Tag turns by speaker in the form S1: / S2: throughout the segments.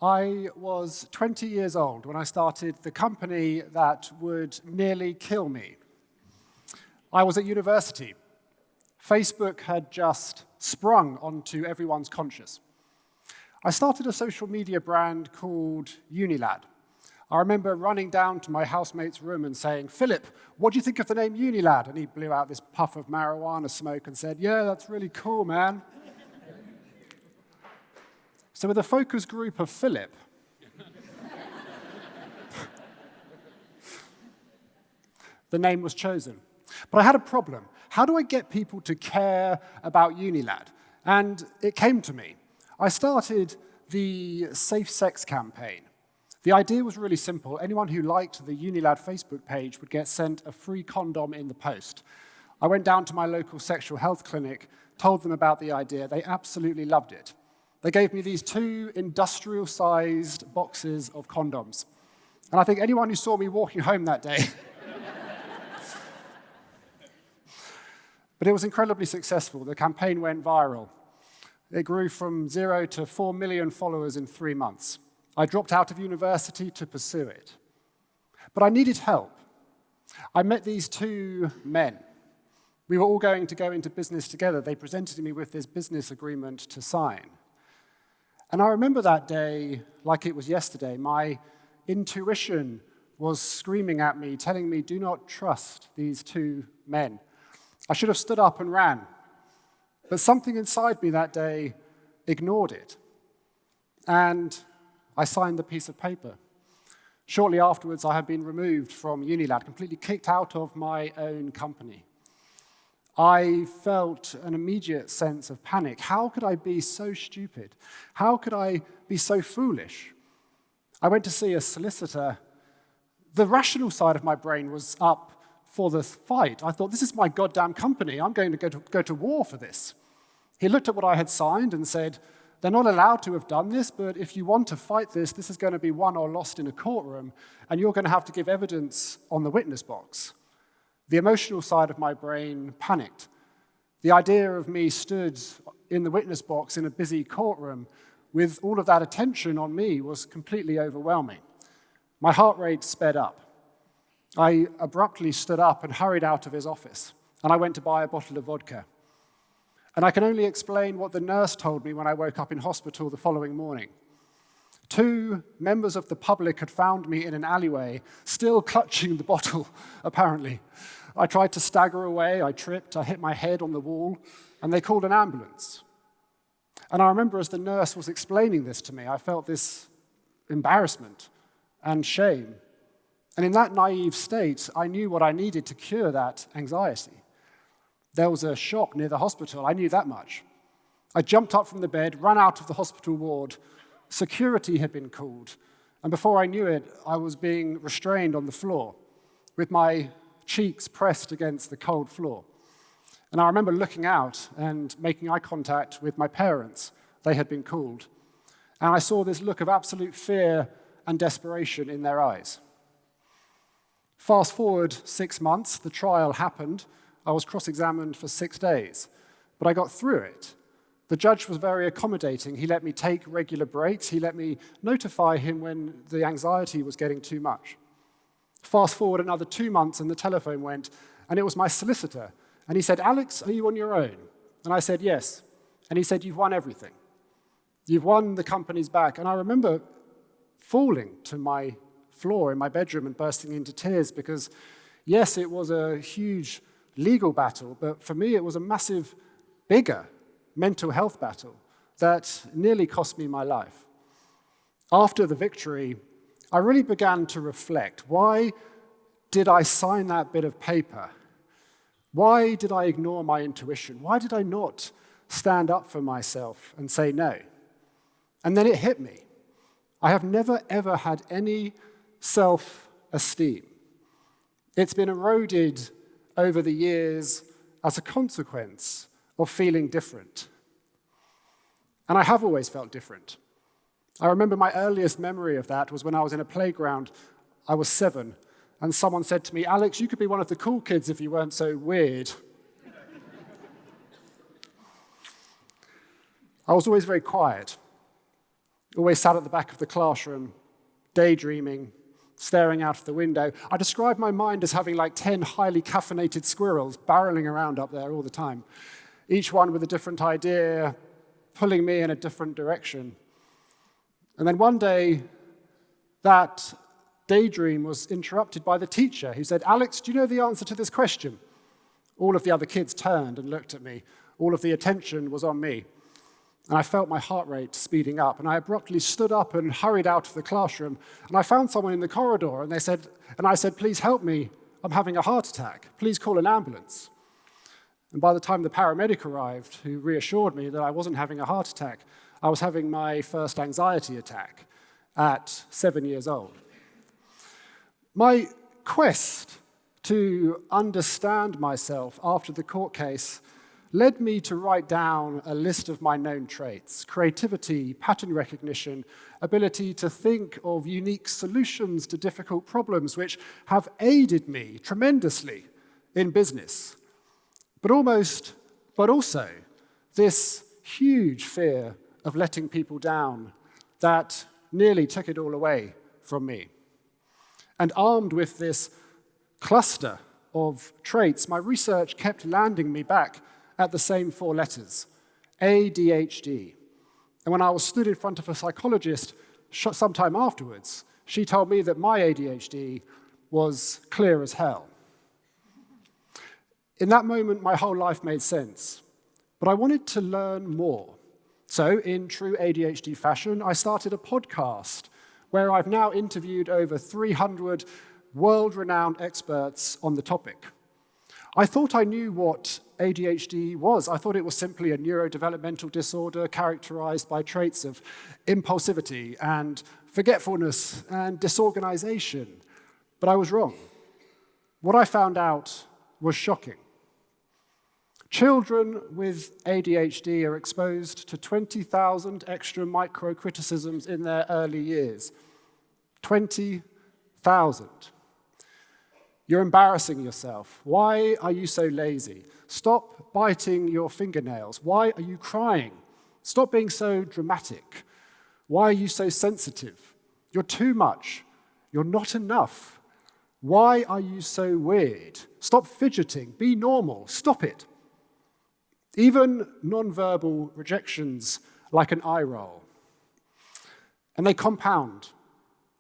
S1: I was 20 years old when I started the company that would nearly kill me. I was at university. Facebook had just sprung onto everyone's conscious. I started a social media brand called Unilad. I remember running down to my housemate's room and saying, "Philip, what do you think of the name Unilad?" And he blew out this puff of marijuana smoke and said, "Yeah, that's really cool, man." So with a focus group of Philip, the name was chosen. But I had a problem. How do I get people to care about Unilad? And it came to me. I started the Safe Sex campaign. The idea was really simple. Anyone who liked the Unilad Facebook page would get sent a free condom in the post. I went down to my local sexual health clinic, told them about the idea. They absolutely loved it. They gave me these 2 industrial-sized boxes of condoms. And I think anyone who saw me walking home that day But it was incredibly successful. The campaign went viral. It grew from 0 to 4 million followers in 3 months. I dropped out of university to pursue it. But I needed help. I met these 2 men. We were all going to go into business together. They presented me with this business agreement to sign. And I remember that day like it was yesterday. My intuition was screaming at me, telling me, do not trust these 2 men. I should have stood up and ran. But something inside me that day ignored it. And I signed the piece of paper. Shortly afterwards, I had been removed from Unilad, completely kicked out of my own company. I felt an immediate sense of panic. How could I be so stupid? How could I be so foolish? I went to see a solicitor. The rational side of my brain was up for the fight. I thought, this is my goddamn company. I'm going to go to war for this. He looked at what I had signed and said, they're not allowed to have done this, but if you want to fight this, this is going to be won or lost in a courtroom, and you're going to have to give evidence on the witness box. The emotional side of my brain panicked. The idea of me stood in the witness box in a busy courtroom with all of that attention on me was completely overwhelming. My heart rate sped up. I abruptly stood up and hurried out of his office, and I went to buy a bottle of vodka. And I can only explain what the nurse told me when I woke up in hospital the following morning. 2 members of the public had found me in an alleyway, still clutching the bottle, apparently. I tried to stagger away, I tripped, I hit my head on the wall, and they called an ambulance. And I remember as the nurse was explaining this to me, I felt this embarrassment and shame. And in that naive state, I knew what I needed to cure that anxiety. There was a shop near the hospital, I knew that much. I jumped up from the bed, ran out of the hospital ward. Security had been called, and before I knew it, I was being restrained on the floor with my cheeks pressed against the cold floor. And I remember looking out and making eye contact with my parents. They had been called. And I saw this look of absolute fear and desperation in their eyes. Fast forward 6 months, the trial happened. I was cross-examined for 6 days, but I got through it. The judge was very accommodating. He let me take regular breaks. He let me notify him when the anxiety was getting too much. Fast forward another 2 months and the telephone went, and it was my solicitor. And he said, "Alex, are you on your own?" And I said, "Yes." And he said, "You've won everything. You've won the company's back." And I remember falling to my floor in my bedroom and bursting into tears because, yes, it was a huge legal battle, but for me it was a massive, bigger mental health battle that nearly cost me my life. After the victory, I really began to reflect. Why did I sign that bit of paper? Why did I ignore my intuition? Why did I not stand up for myself and say no? And then it hit me. I have never, ever had any self-esteem. It's been eroded over the years as a consequence of feeling different. And I have always felt different. I remember my earliest memory of that was when I was in a playground. I was 7, and someone said to me, "Alex, you could be one of the cool kids if you weren't so weird." I was always very quiet. Always sat at the back of the classroom, daydreaming, staring out of the window. I describe my mind as having like 10 highly caffeinated squirrels barreling around up there all the time, each one with a different idea, pulling me in a different direction. And then one day, that daydream was interrupted by the teacher who said, "Alex, do you know the answer to this question?" All of the other kids turned and looked at me. All of the attention was on me. And I felt my heart rate speeding up. And I abruptly stood up and hurried out of the classroom. And I found someone in the corridor, and I said, "Please help me. I'm having a heart attack. Please call an ambulance." And by the time the paramedic arrived, who reassured me that I wasn't having a heart attack, I was having my first anxiety attack at 7 years old. My quest to understand myself after the court case led me to write down a list of my known traits: creativity, pattern recognition, ability to think of unique solutions to difficult problems, which have aided me tremendously in business. But also this huge fear of letting people down that nearly took it all away from me. And armed with this cluster of traits, my research kept landing me back at the same 4 letters, ADHD. And when I was stood in front of a psychologist sometime afterwards, she told me that my ADHD was clear as hell. In that moment, my whole life made sense, but I wanted to learn more. So, in true ADHD fashion, I started a podcast where I've now interviewed over 300 world-renowned experts on the topic. I thought I knew what ADHD was. I thought it was simply a neurodevelopmental disorder characterized by traits of impulsivity and forgetfulness and disorganization. But I was wrong. What I found out was shocking. Children with ADHD are exposed to 20,000 extra micro-criticisms in their early years. 20,000. You're embarrassing yourself. Why are you so lazy? Stop biting your fingernails. Why are you crying? Stop being so dramatic. Why are you so sensitive? You're too much. You're not enough. Why are you so weird? Stop fidgeting. Be normal. Stop it. Even nonverbal rejections like an eye roll. And they compound.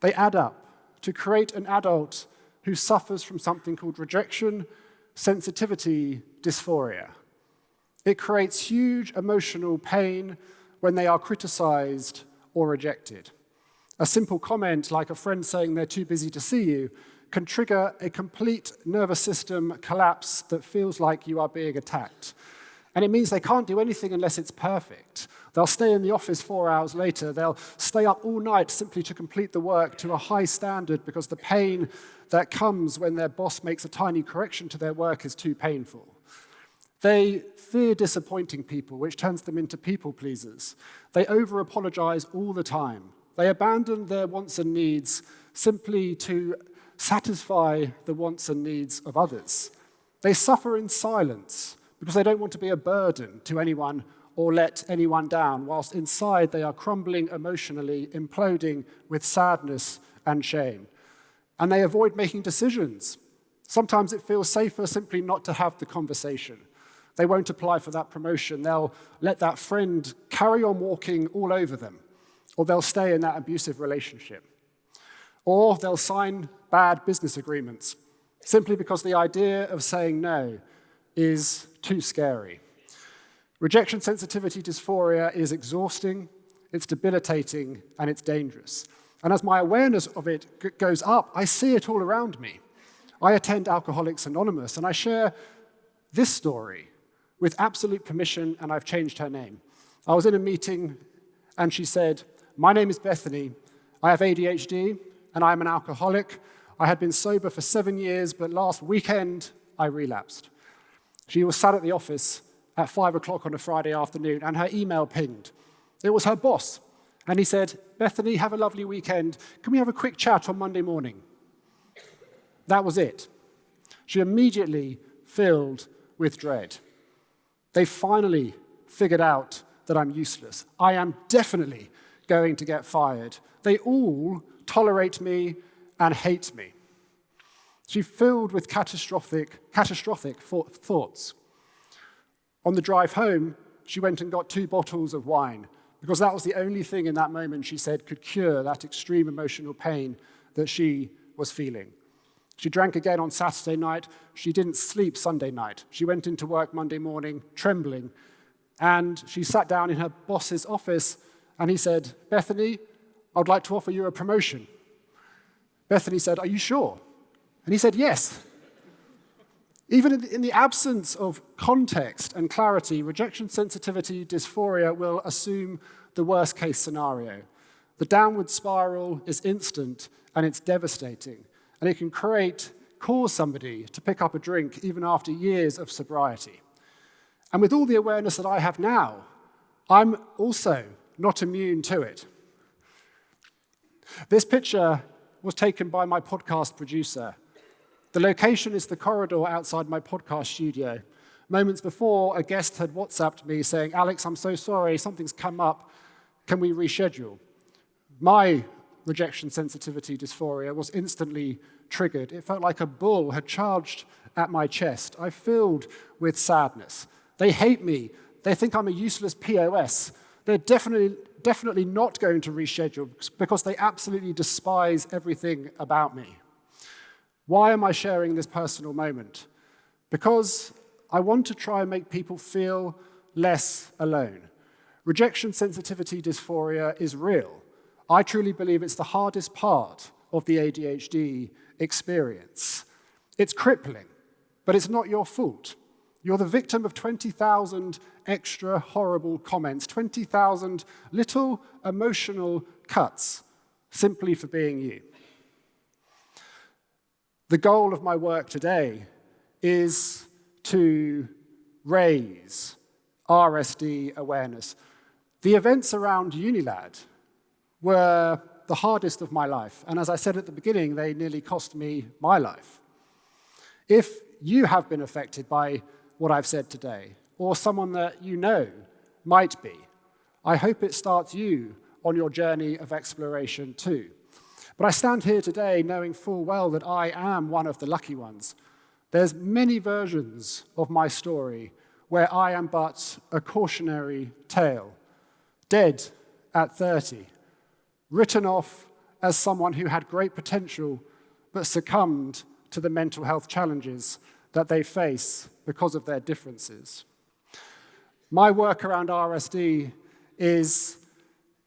S1: They add up to create an adult who suffers from something called rejection, sensitivity, dysphoria. It creates huge emotional pain when they are criticized or rejected. A simple comment like a friend saying they're too busy to see you can trigger a complete nervous system collapse that feels like you are being attacked. And it means they can't do anything unless it's perfect. They'll stay in the office 4 hours later. They'll stay up all night simply to complete the work to a high standard because the pain that comes when their boss makes a tiny correction to their work is too painful. They fear disappointing people, which turns them into people pleasers. They over-apologize all the time. They abandon their wants and needs simply to satisfy the wants and needs of others. They suffer in silence because they don't want to be a burden to anyone or let anyone down, whilst inside they are crumbling emotionally, imploding with sadness and shame. And they avoid making decisions. Sometimes it feels safer simply not to have the conversation. They won't apply for that promotion. They'll let that friend carry on walking all over them, or they'll stay in that abusive relationship. Or they'll sign bad business agreements simply because the idea of saying no is too scary. Rejection sensitivity dysphoria is exhausting, it's debilitating, and it's dangerous. And as my awareness of it goes up, I see it all around me. I attend Alcoholics Anonymous, and I share this story with absolute permission, and I've changed her name. I was in a meeting, and she said, "My name is Bethany. I have ADHD, and I'm an alcoholic. I had been sober for 7 years, but last weekend, I relapsed." She was sat at the office at 5 o'clock on a Friday afternoon, and her email pinged. It was her boss, and he said, "Bethany, have a lovely weekend. Can we have a quick chat on Monday morning?" That was it. She immediately filled with dread. They finally figured out that I'm useless. I am definitely going to get fired. They all tolerate me and hate me. She's filled with catastrophic thoughts. On the drive home, she went and got 2 bottles of wine because that was the only thing in that moment, she said, could cure that extreme emotional pain that she was feeling. She drank again on Saturday night. She didn't sleep Sunday night. She went into work Monday morning trembling, and she sat down in her boss's office, and he said, "Bethany, I would like to offer you a promotion." Bethany said, "Are you sure?" And he said, "Yes." Even in the absence of context and clarity, rejection sensitivity dysphoria will assume the worst case scenario. The downward spiral is instant and it's devastating, and it can cause somebody to pick up a drink even after years of sobriety. And with all the awareness that I have now, I'm also not immune to it. This picture was taken by my podcast producer. The location is the corridor outside my podcast studio. Moments before, a guest had WhatsApped me saying, "Alex, I'm so sorry, something's come up. Can we reschedule?" My rejection sensitivity dysphoria was instantly triggered. It felt like a bull had charged at my chest. I filled with sadness. They hate me. They think I'm a useless POS. They're definitely not going to reschedule because they absolutely despise everything about me. Why am I sharing this personal moment? Because I want to try and make people feel less alone. Rejection sensitivity dysphoria is real. I truly believe it's the hardest part of the ADHD experience. It's crippling, but it's not your fault. You're the victim of 20,000 extra horrible comments, 20,000 little emotional cuts simply for being you. The goal of my work today is to raise RSD awareness. The events around Unilad were the hardest of my life, and as I said at the beginning, they nearly cost me my life. If you have been affected by what I've said today, or someone that you know might be, I hope it starts you on your journey of exploration too. But I stand here today knowing full well that I am one of the lucky ones. There's many versions of my story where I am but a cautionary tale, dead at 30, written off as someone who had great potential but succumbed to the mental health challenges that they face because of their differences. My work around RSD is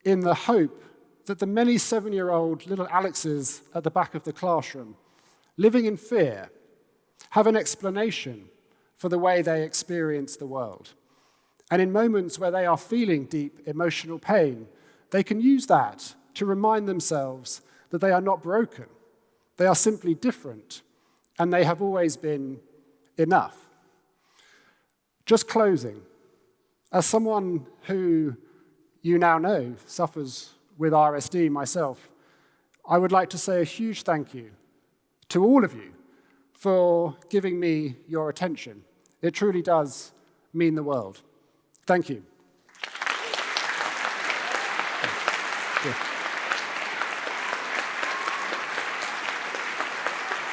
S1: in the hope that the many 7-year-old little Alexes at the back of the classroom, living in fear, have an explanation for the way they experience the world. And in moments where they are feeling deep emotional pain, they can use that to remind themselves that they are not broken. They are simply different, and they have always been enough. Just closing, as someone who you now know suffers with RSD myself, I would like to say a huge thank you to all of you for giving me your attention. It truly does mean the world. Thank you.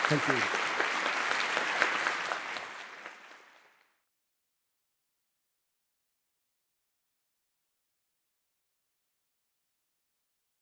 S1: Thank you.